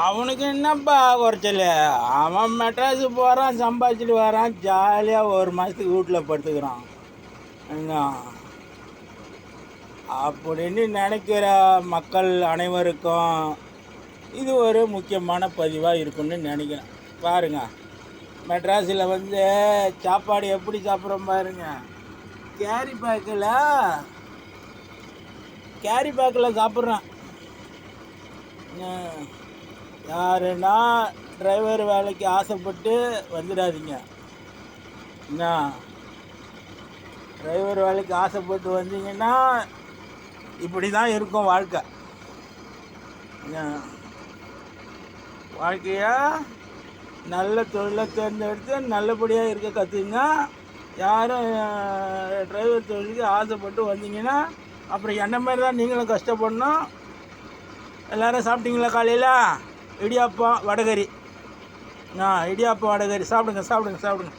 அவனுக்கு என்னப்பா குறைச்சல்? அவன் மெட்ராஸு போகிறான், சம்பாதிச்சிட்டு வரான், ஜாலியாக ஒரு மாதத்துக்கு வீட்டில் படுத்துக்கிறான். என்ன அப்படின்னு நினைக்கிற மக்கள் அனைவருக்கும் இது ஒரு முக்கியமான பதிவாக இருக்குன்னு நினைக்கிறேன். பாருங்கள், மெட்ராஸில் சாப்பாடு எப்படி சாப்பிட்றோம் பாருங்க. கேரி பேக்கில் சாப்பிட்றான். யாருன்னா டிரைவர் வேலைக்கு ஆசைப்பட்டு வந்துடாதீங்க. என்ன, டிரைவர் வேலைக்கு ஆசைப்பட்டு வந்தீங்கன்னா இப்படி தான் இருக்கும் வாழ்க்கை. வாழ்க்கையா நல்ல தொழிலை தேர்ந்தெடுத்து நல்லபடியாக இருக்க கற்றுங்க. யாரும் டிரைவர் தொழிலுக்கு ஆசைப்பட்டு வந்தீங்கன்னா அப்புறம் என்ன மாதிரி தான் நீங்களும் கஷ்டப்படணும். எல்லோரும் சாப்பிட்டீங்களா? காலையில் இடியாப்பம் வடகரி. இடியாப்பம் வடகரி சாப்பிடுங்க.